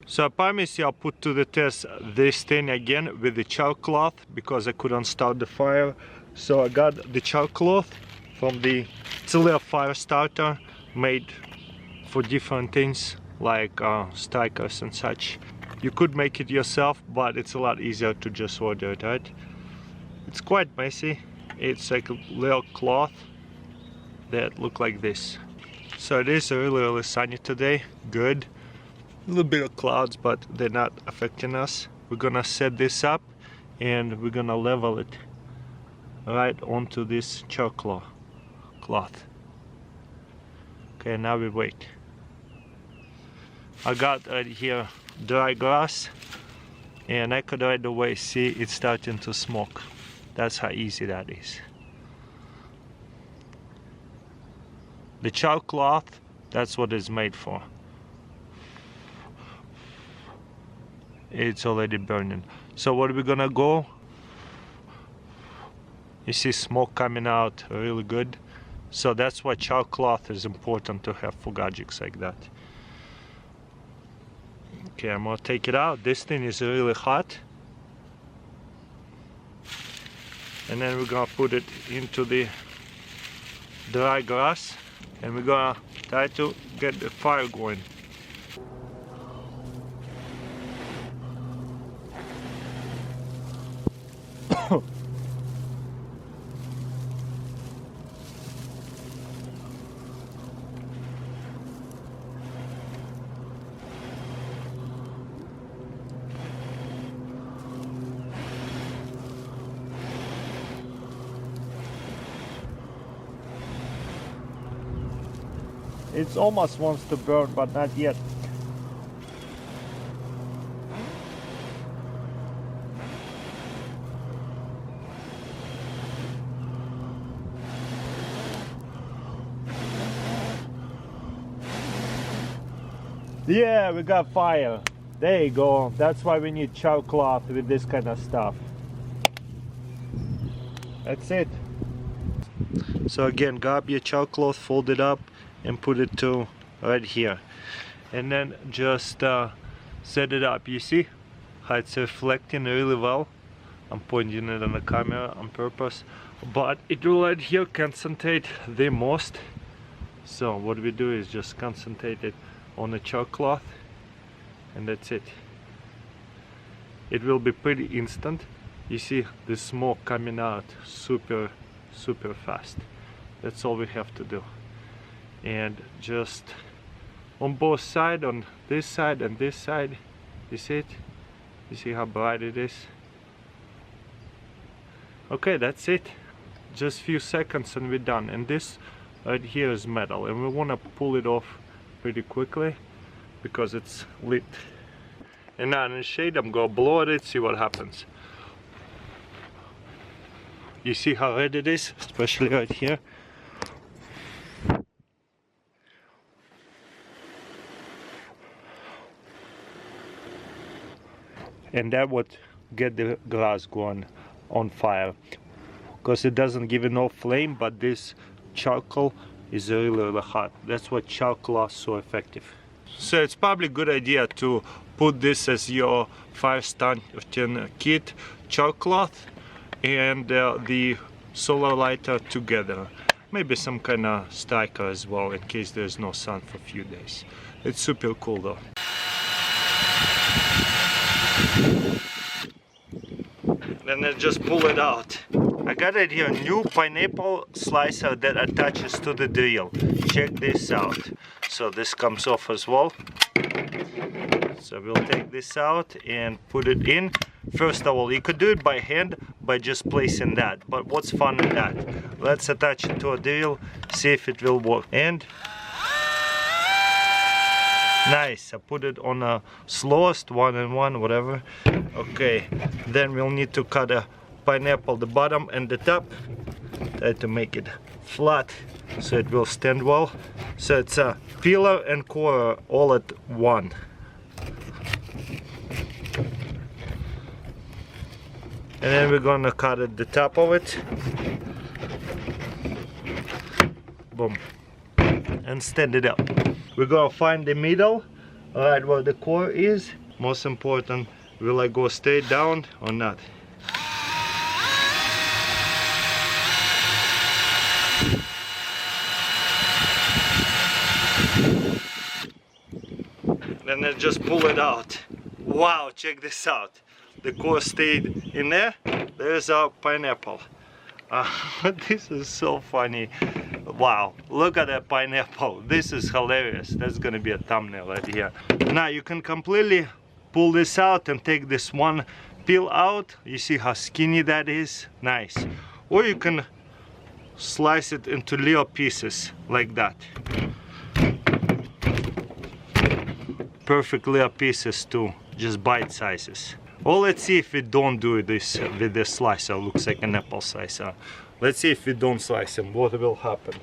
So I promise you I'll put to the test this thing again with the char cloth because I couldn't start the fire. So I got the char cloth from the Chile fire starter made for different things like strikers and such. You could make it yourself, but it's a lot easier to just order it, right? It's quite messy. It's like a little cloth that look like this. So it is really sunny today. Good. A little bit of clouds, but they're not affecting us. We're gonna set this up and we're gonna level it right onto this char cloth. Okay, now we wait. I got right here dry grass and I could right away see it's starting to smoke. That's how easy that is. The char cloth, that's what it's made for. It's already burning. So what we're gonna go, you see smoke coming out really good. So that's why char cloth is important to have for gadgets like that. Okay, I'm gonna take it out. This thing is really hot. And then we're gonna put it into the dry grass and we're gonna try to get the fire going. It almost wants to burn, but not yet. Yeah, we got fire. There you go. That's why we need char cloth with this kind of stuff. That's it. So again, grab your char cloth, fold it up and put it to right here, and then just set it up. You see how it's reflecting really well. I'm pointing it on the camera on purpose, but it will right here concentrate the most. So what we do is just concentrate it on the char cloth and that's it. It will be pretty instant. You see the smoke coming out super fast. That's all we have to do. And just on both sides, on this side and this side, you see it? You see how bright it is? Okay, that's it. Just few seconds and we're done. And this right here is metal and we want to pull it off pretty quickly because it's lit. And now in the shade I'm gonna blow at it, see what happens. You see how red it is, especially right here. And that would get the grass going on fire because it doesn't give enough flame, but this charcoal is really hot. That's why charcoal is so effective. So it's probably a good idea to put this as your fire starting kit, char cloth and the solar lighter together. Maybe some kind of striker as well in case there's no sun for a few days. It's super cool though. And then just pull it out. I got it here, new pineapple slicer that attaches to the drill. Check this out. So this comes off as well. So we'll take this out and put it in. First of all, you could do it by hand by just placing that. But what's fun in that? Let's attach it to a drill, see if it will work. And nice, I put it on a slowest 1-in-1, whatever. Okay, then we'll need to cut a pineapple, the bottom and the top. Try to make it flat so it will stand well. So it's a pillar and core all at one. And then we're gonna cut at the top of it. Boom. And stand it up. We're gonna find the middle Alright, well, the core is most important. Will I go straight down or not? And then just pull it out. Wow, check this out. The core stayed in there. There's our pineapple. This is so funny. Wow, look at that pineapple. This is hilarious. That's gonna be a thumbnail right here. Now you can completely pull this out and take this one peel out. You see how skinny that is? Nice. Or you can slice it into little pieces like that. Perfect little pieces too, just bite sizes. Well, let's see if we don't do this with the slicer. Looks like an apple slicer. Let's see if we don't slice them, what will happen.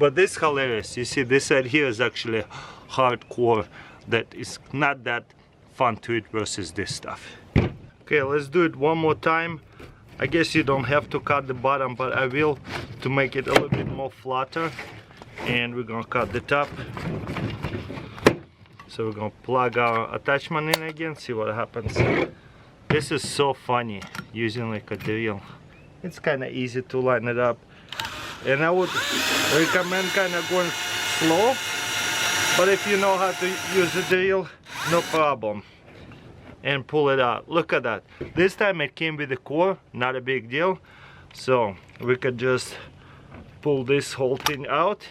But this is hilarious. You see, this side here is actually hardcore. That is not that fun to eat versus this stuff. Okay, let's do it one more time. I guess you don't have to cut the bottom, but I will to make it a little bit more flatter. And we're gonna cut the top. So we're gonna plug our attachment in again, see what happens. This is so funny, using like a drill. It's kind of easy to line it up. And I would recommend kind of going slow. But if you know how to use a drill, no problem. And pull it out. Look at that. This time it came with the core, not a big deal. So we could just pull this whole thing out.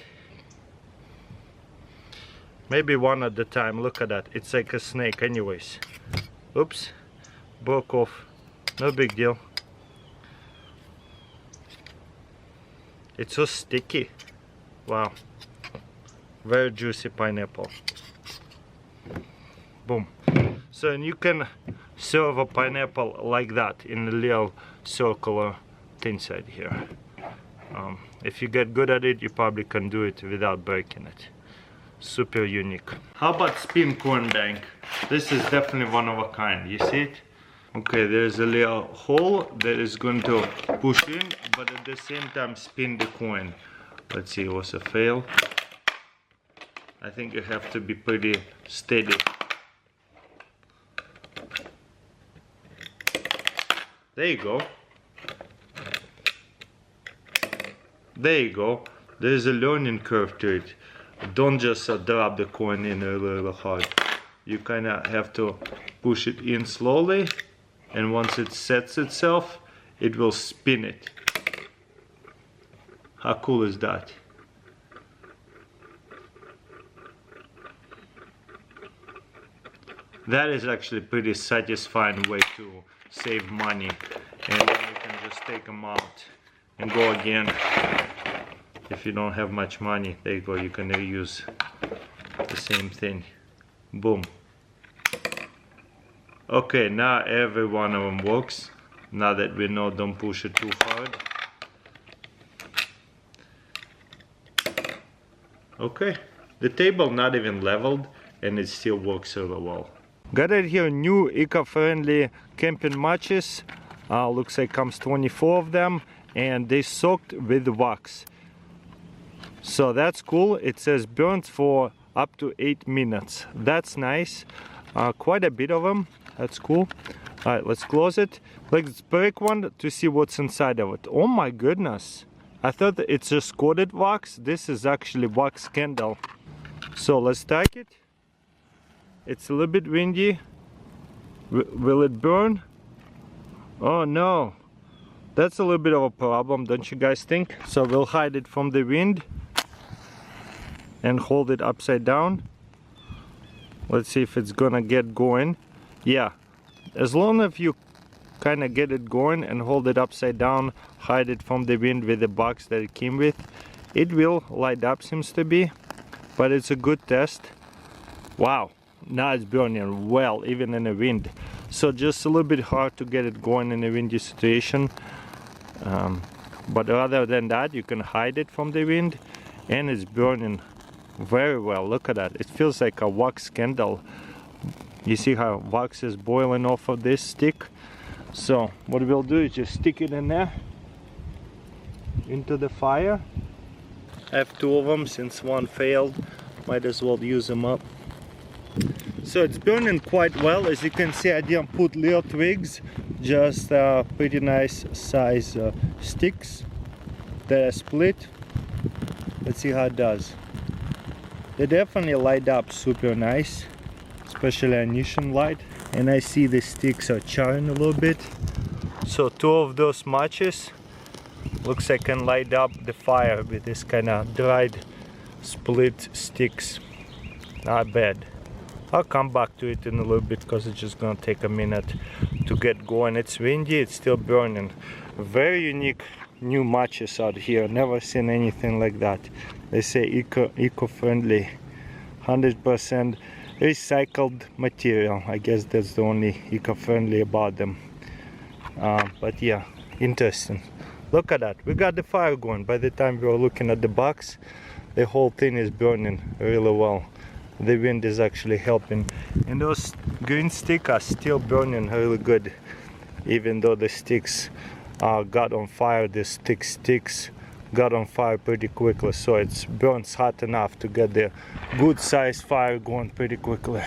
Maybe one at a time. Look at that. It's like a snake anyways. Oops. Broke off. No big deal. It's so sticky. Wow. Very juicy pineapple. Boom. So and you can serve a pineapple like that in a little circular thin side here. If you get good at it, you probably can do it without breaking it. Super unique. How about spin corn bank? This is definitely one of a kind. You see it? Okay, there's a little hole that is going to push in, but at the same time spin the coin. Let's see, it was a fail. I think you have to be pretty steady. There you go. There you go. There's a learning curve to it. Don't just drop the coin in a little hard. You kind of have to push it in slowly, and once it sets itself, it will spin it. How cool is that? That is actually a pretty satisfying way to save money, and then you can just take them out and go again. If you don't have much money, there you go, you can reuse the same thing. Boom. Okay, now every one of them works. Now that we know, don't push it too hard. Okay, the table not even leveled and it still works really well. Got it here, new eco-friendly camping matches. Looks like comes 24 of them, and they soaked with wax. So that's cool. It says burns for up to 8 minutes. That's nice. Quite a bit of them. That's cool. Alright, let's close it. Let's break one to see what's inside of it. Oh my goodness. I thought that it's just coated wax. This is actually wax candle. So let's strike it. It's a little bit windy. Will it burn? Oh no. That's a little bit of a problem, don't you guys think? So we'll hide it from the wind and hold it upside down. Let's see if it's gonna get going. Yeah, as long as you kind of get it going and hold it upside down, hide it from the wind with the box that it came with, it will light up, seems to be, but it's a good test. Wow, now it's burning well, even in the wind. So just a little bit hard to get it going in a windy situation, but other than that, you can hide it from the wind, and it's burning very well. Look at that. It feels like a wax candle. You see how wax is boiling off of this stick? So what we'll do is just stick it in there into the fire. I have 2 of them since one failed. Might as well use them up. So it's burning quite well. As you can see, I didn't put little twigs, just pretty nice size sticks that are split. Let's see how it does. They definitely light up super nice, especially ignition light. And I see the sticks are charring a little bit. So 2 of those matches looks like I can light up the fire with this kind of dried split sticks. Not bad. I'll come back to it in a little bit because it's just gonna take a minute to get going. It's windy, it's still burning. Very unique new matches out here. Never seen anything like that. They say eco-friendly, 100% recycled material. I guess that's the only eco-friendly about them. But yeah, interesting. Look at that, we got the fire going. By the time we were looking at the box, the whole thing is burning really well. The wind is actually helping, and those green sticks are still burning really good, even though the sticks got on fire. The sticks got on fire pretty quickly, so it burns hot enough to get the good size fire going pretty quickly.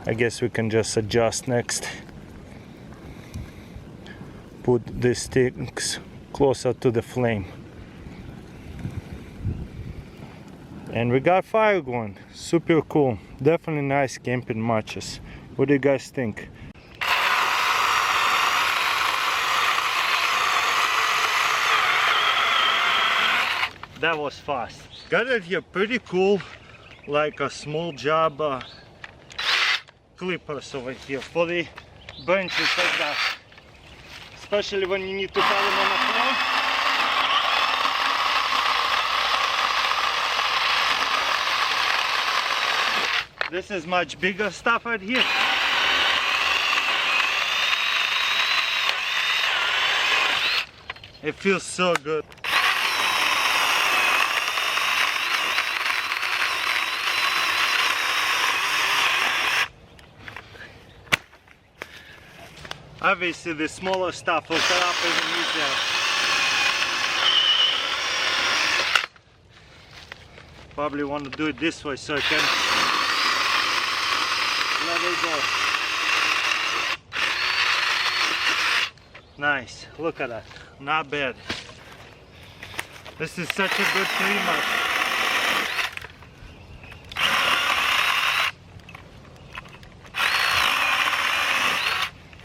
I guess we can just adjust next. Put the sticks closer to the flame. And we got fire going. Super cool. Definitely nice camping matches. What do you guys think? That was fast. Got it here pretty cool, like a small job clippers over here for the branches like that. Especially when you need to cut them on a floor. This is much bigger stuff right here. It feels so good. Obviously the smaller stuff will cut up even easier. Probably want to do it this way so I can let it go. Nice, look at that, not bad. This is such a good tree mat.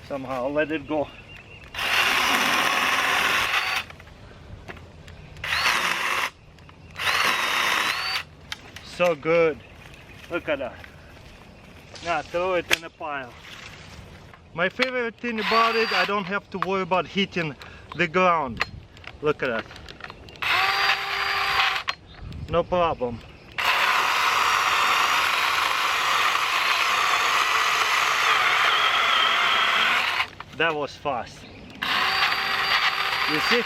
Somehow I'll let it go. So good, look at that. Now throw it in a pile. My favorite thing about it, I don't have to worry about hitting the ground. Look at that. No problem. That was fast. You see?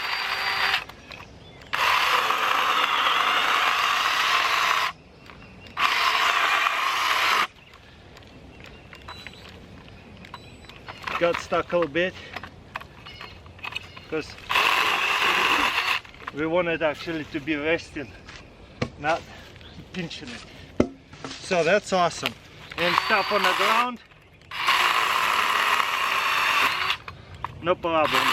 Got stuck a little bit because we wanted actually to be resting, not pinching it. So that's awesome. And stuff on the ground, no problem.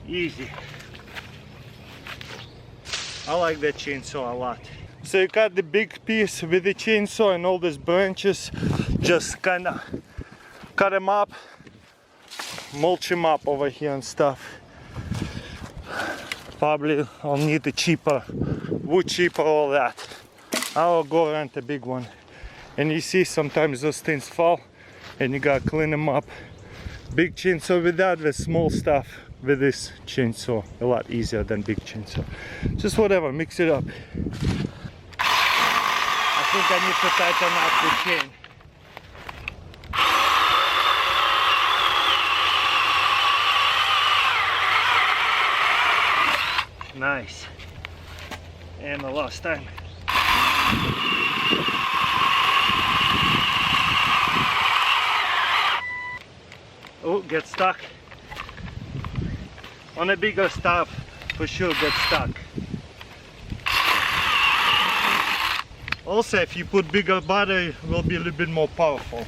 Easy. I like that chainsaw a lot. So you cut the big piece with the chainsaw and all these branches, just kind of cut them up, mulch them up over here and stuff. Probably I'll need a cheaper wood chipper, all that. I'll go rent a big one. And you see sometimes those things fall and you gotta clean them up. Big chainsaw with that, with small stuff with this chainsaw, a lot easier than big chainsaw. Just whatever, mix it up. I think I need to tighten up the chain. Nice. And the last time. Oh, get stuck. On a bigger stuff, for sure get stuck. Also, if you put bigger battery, it will be a little bit more powerful.